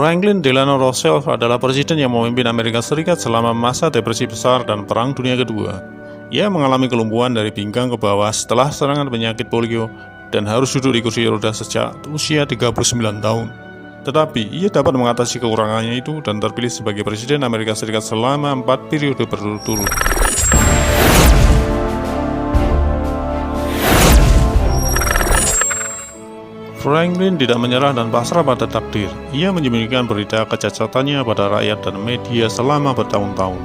Franklin Delano Roosevelt adalah presiden yang memimpin Amerika Serikat selama masa depresi besar dan Perang Dunia Kedua. Ia mengalami kelumpuhan dari pinggang ke bawah setelah serangan penyakit polio dan harus duduk di kursi roda sejak usia 39 tahun. Tetapi ia dapat mengatasi kekurangannya itu dan terpilih sebagai presiden Amerika Serikat selama 4 periode berturut-turut. Franklin tidak menyerah dan pasrah pada takdir. Ia menyembunyikan berita kecacatannya pada rakyat dan media selama bertahun-tahun.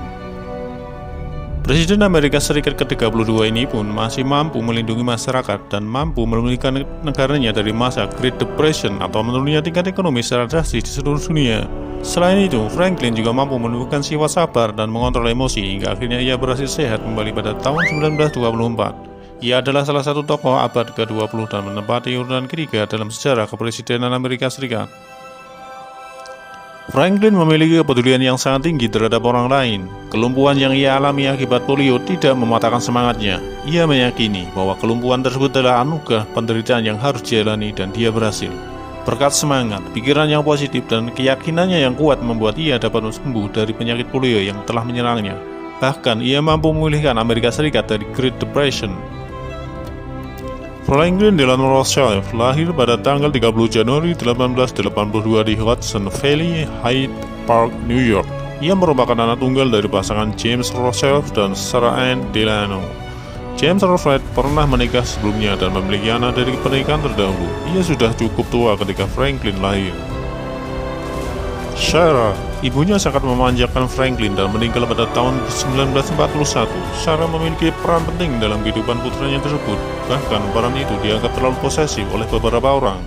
Presiden Amerika Serikat ke-32 ini pun masih mampu melindungi masyarakat dan mampu memulihkan negaranya dari masa Great Depression atau menurunnya tingkat ekonomi secara drastis di seluruh dunia. Selain itu, Franklin juga mampu menumbuhkan sifat sabar dan mengontrol emosi hingga akhirnya ia berhasil sehat kembali pada tahun 1924. Ia adalah salah satu tokoh abad ke-20 dan menempati urutan ketiga dalam sejarah kepresidenan Amerika Serikat. Franklin memiliki kepedulian yang sangat tinggi terhadap orang lain. Kelumpuhan yang ia alami akibat polio tidak mematahkan semangatnya. Ia meyakini bahwa kelumpuhan tersebut adalah anugerah penderitaan yang harus dijalani dan dia berhasil. Berkat semangat, pikiran yang positif, dan keyakinannya yang kuat membuat ia dapat sembuh dari penyakit polio yang telah menyerangnya. Bahkan ia mampu memulihkan Amerika Serikat dari Great Depression. Franklin Delano Roosevelt lahir pada tanggal 30 Januari 1882 di Hudson Valley, Hyde Park, New York. Ia merupakan anak tunggal dari pasangan James Roosevelt dan Sarah Ann Delano. James Roosevelt pernah menikah sebelumnya dan memiliki anak dari pernikahan terdahulu. Ia sudah cukup tua ketika Franklin lahir. Sarah, ibunya sangat memanjakan Franklin dan meninggal pada tahun 1941. Sarah memiliki peran penting dalam kehidupan putranya tersebut. Bahkan peran itu dianggap terlalu posesif oleh beberapa orang.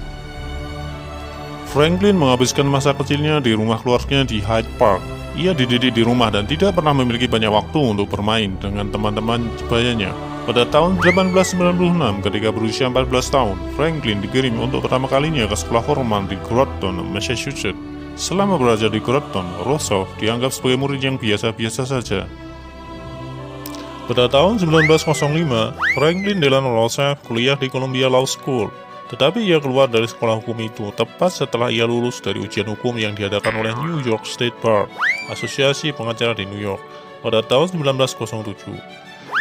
Franklin menghabiskan masa kecilnya di rumah keluarganya di Hyde Park. Ia dididik di rumah dan tidak pernah memiliki banyak waktu untuk bermain dengan teman-teman sebayanya. Pada tahun 1896, ketika berusia 14 tahun, Franklin dikirim untuk pertama kalinya ke sekolah formal di Groton, Massachusetts. Selama belajar di Groton, Roosevelt dianggap sebagai murid yang biasa-biasa saja. Pada tahun 1905, Franklin Delano Roosevelt kuliah di Columbia Law School. Tetapi ia keluar dari sekolah hukum itu tepat setelah ia lulus dari ujian hukum yang diadakan oleh New York State Bar, asosiasi pengacara di New York, pada tahun 1907.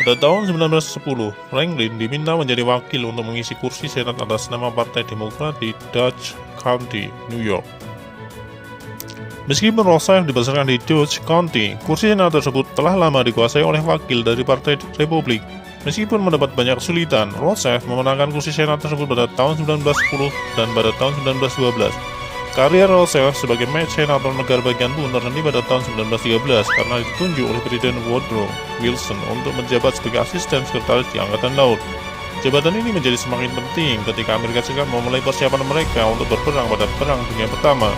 Pada tahun 1910, Franklin diminta menjadi wakil untuk mengisi kursi senat atas nama Partai Demokrat di Dutch County, New York. Meskipun Roosevelt dibesarkan di Dutch County, kursi senat tersebut telah lama dikuasai oleh wakil dari Partai Republik. Meskipun mendapat banyak kesulitan, Roosevelt memenangkan kursi senat tersebut pada tahun 1910 dan pada tahun 1912. Karier Roosevelt sebagai senator negara bagian pun terhenti pada tahun 1913 karena ditunjuk oleh Presiden Woodrow Wilson untuk menjabat sebagai asisten sekretaris di Angkatan Laut. Jabatan ini menjadi semakin penting ketika Amerika Serikat memulai persiapan mereka untuk berperang pada Perang Dunia Pertama.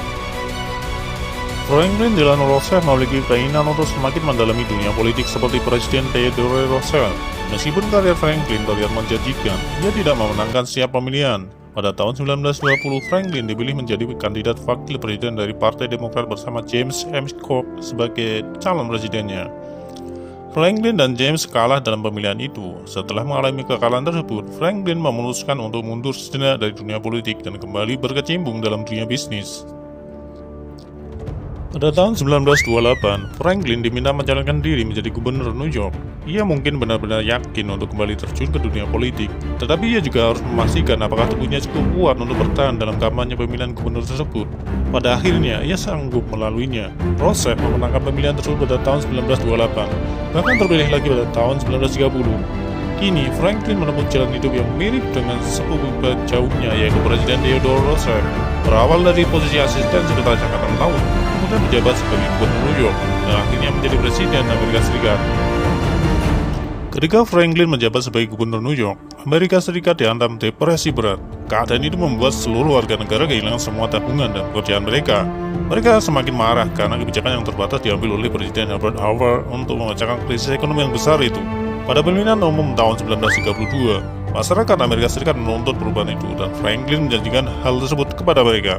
Franklin Delano Roosevelt memiliki keinginan untuk semakin mendalami dunia politik seperti Presiden Theodore Roosevelt. Meskipun karier Franklin terlihat menjanjikan, ia tidak memenangkan setiap pemilihan. Pada tahun 1920, Franklin dipilih menjadi kandidat wakil presiden dari Partai Demokrat bersama James McCook sebagai calon presidennya. Franklin dan James kalah dalam pemilihan itu. Setelah mengalami kekalahan tersebut, Franklin memutuskan untuk mundur sejenak dari dunia politik dan kembali berkecimpung dalam dunia bisnis. Pada tahun 1928, Franklin diminta mencalonkan diri menjadi gubernur New York. Ia mungkin benar-benar yakin untuk kembali terjun ke dunia politik, tetapi ia juga harus memastikan apakah tubuhnya cukup kuat untuk bertahan dalam kampanye pemilihan gubernur tersebut. Pada akhirnya, ia sanggup melaluinya. Roosevelt memenangkan pemilihan tersebut pada tahun 1928, bahkan terpilih lagi pada tahun 1930. Kini, Franklin menempuh jalan hidup yang mirip dengan sepupu jauhnya, yaitu Presiden Theodore Roosevelt. Berawal dari posisi asisten sekretaris Angkatan Laut, kemudian menjabat sebagai gubernur New York, dan akhirnya menjadi presiden Amerika Serikat. Ketika Franklin menjabat sebagai gubernur New York, Amerika Serikat dihantam depresi berat. Keadaan itu membuat seluruh warga negara kehilangan semua tabungan dan pekerjaan mereka. Mereka semakin marah karena kebijakan yang terbatas diambil oleh Presiden Herbert Hoover untuk memecahkan krisis ekonomi yang besar itu. Pada pemilihan umum tahun 1932, masyarakat Amerika Serikat menuntut perubahan itu dan Franklin menjanjikan hal tersebut kepada mereka.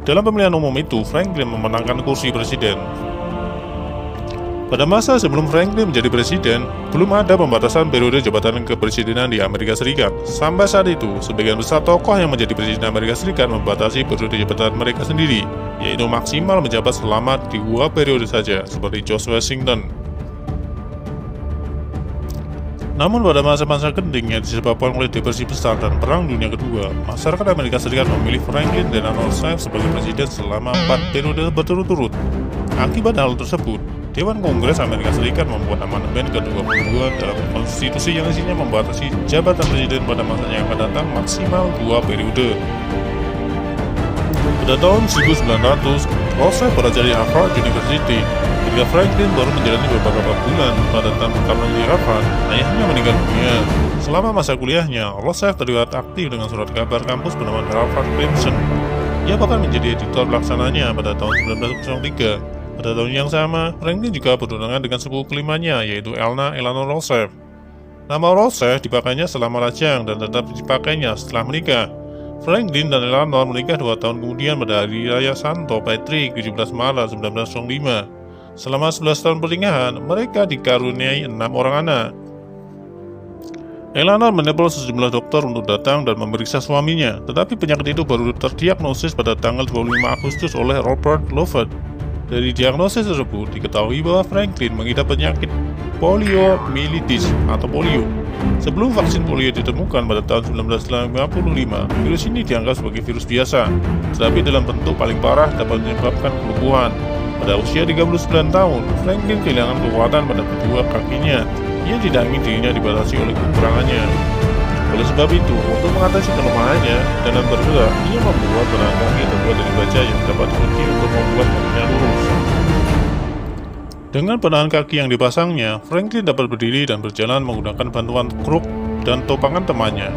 Dalam pemilihan umum itu, Franklin memenangkan kursi presiden. Pada masa sebelum Franklin menjadi presiden, belum ada pembatasan periode jabatan kepresidenan di Amerika Serikat. Sampai saat itu, sebagian besar tokoh yang menjadi presiden Amerika Serikat membatasi periode jabatan mereka sendiri, yaitu maksimal menjabat selama 2 periode saja, seperti George Washington. Namun pada masa-masa genting yang disebabkan oleh depresi besar dan Perang Dunia Kedua, masyarakat Amerika Serikat memilih Franklin Delano Roosevelt sebagai presiden selama 4 periode berturut-turut. Akibat hal tersebut, Dewan Kongres Amerika Serikat membuat amandemen ke-22 dalam konstitusi yang isinya membatasi jabatan presiden pada masa yang akan datang maksimal 2 periode. Pada tahun 1900, Roosevelt belajar di Harvard University. Ketika Franklin baru menjalani beberapa bulan pada tahun di Harvard, ayahnya meninggal dunia. Selama masa kuliahnya, Roosevelt terlihat aktif dengan surat kabar kampus bernama Harvard Crimson. Ia bahkan menjadi editor pelaksananya pada tahun 1903. Pada tahun yang sama, Franklin juga bertunangan dengan sepupu kelimanya, yaitu Elna Eleanor Roosevelt. Nama Roosevelt dipakainya selama lajang dan tetap dipakainya setelah menikah. Franklin dan Eleanor menikah 2 tahun kemudian pada Hari Raya Santo Patrick 17 Maret 1905. Selama 11 tahun pernikahan, mereka dikaruniai 6 orang anak. Eleanor menelpon sejumlah dokter untuk datang dan memeriksa suaminya, tetapi penyakit itu baru terdiagnosis pada tanggal 25 Agustus oleh Robert Lovett. Dari diagnosis tersebut, diketahui bahwa Franklin mengidap penyakit poliomyelitis atau polio. Sebelum vaksin polio ditemukan pada tahun 1955, virus ini dianggap sebagai virus biasa, tetapi dalam bentuk paling parah dapat menyebabkan kelumpuhan. Pada usia 39 tahun, Franklin kehilangan kekuatan pada kedua kakinya. Ia tidak ingin dirinya dibatasi oleh kekurangannya. Oleh sebab itu, untuk mengatasi kelemahannya dalam bergerak, ia membuat penahan kaki terbuat dari baja yang dapat dikunci untuk membuat kakinya lurus. Dengan penahan kaki yang dipasangnya, Franklin dapat berdiri dan berjalan menggunakan bantuan kruk dan topangan temannya.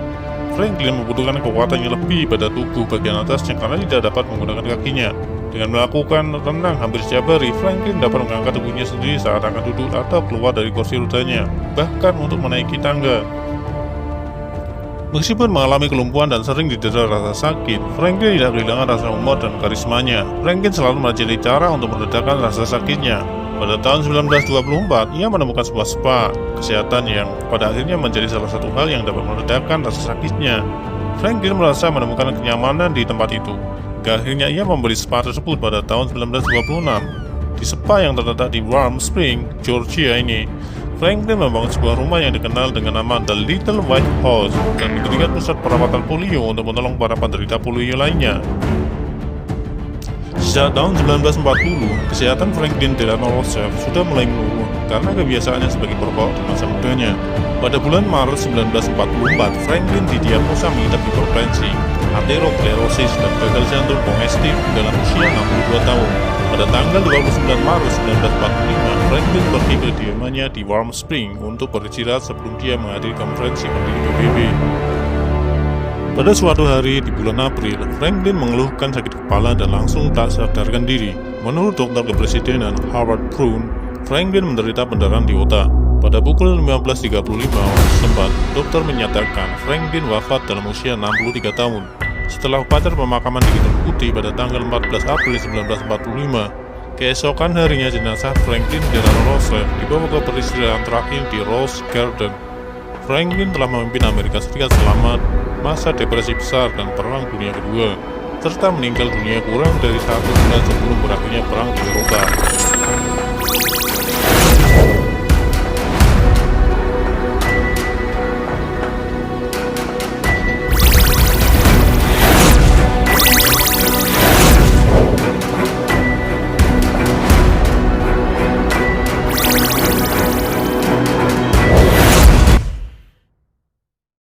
Franklin membutuhkan kekuatan yang lebih pada tubuh bagian atasnya karena tidak dapat menggunakan kakinya. Dengan melakukan renang hampir setiap hari, Franklin dapat mengangkat tubuhnya sendiri saat akan duduk atau keluar dari kursi rodanya, bahkan untuk menaiki tangga. Meskipun mengalami kelumpuhan dan sering didera rasa sakit, Franklin tidak kehilangan rasa humor dan karismanya. Franklin selalu mencari cara untuk meredakan rasa sakitnya. Pada tahun 1924, ia menemukan sebuah spa kesehatan yang pada akhirnya menjadi salah satu hal yang dapat meredakan rasa sakitnya. Franklin merasa menemukan kenyamanan di tempat itu. Akhirnya ia membeli spa tersebut pada tahun 1926. Di spa yang terletak di Warm Spring, Georgia ini, Franklin membangun sebuah rumah yang dikenal dengan nama The Little White House dan mendirikan pusat perawatan polio untuk menolong para penderita polio lainnya. Sejak tahun 1940, kesehatan Franklin Delano Roosevelt sudah mulai menurun karena kebiasaannya sebagai perokok di masa mudanya. Pada bulan Maret 1944, Franklin didiagnosa mengidap hipertensi, aterosklerosis, dan gagal jantung kongestif dalam usia 62 tahun. Pada tanggal 29 Maret 1945, Franklin pergi ke kediamannya di Warm Spring untuk beristirahat sebelum dia menghadiri konferensi pendiri PBB. Pada suatu hari di bulan April, Franklin mengeluhkan sakit kepala dan langsung tak sadarkan diri. Menurut dokter kepresidenan Howard Brown, Franklin menderita pendarahan di otak. Pada pukul 15.35 waktu setempat, dokter menyatakan Franklin wafat dalam usia 63 tahun. Setelah upacara pemakaman di Gedung Putih pada tanggal 14 April 1945, keesokan harinya jenazah Franklin Delano Roosevelt dibawa ke peristirahatan terakhir di Rose Garden. Franklin telah memimpin Amerika Serikat selama masa depresi besar dan Perang Dunia Kedua, serta meninggal dunia kurang dari 1 bulan sebelum berakhirnya Perang di Eropa.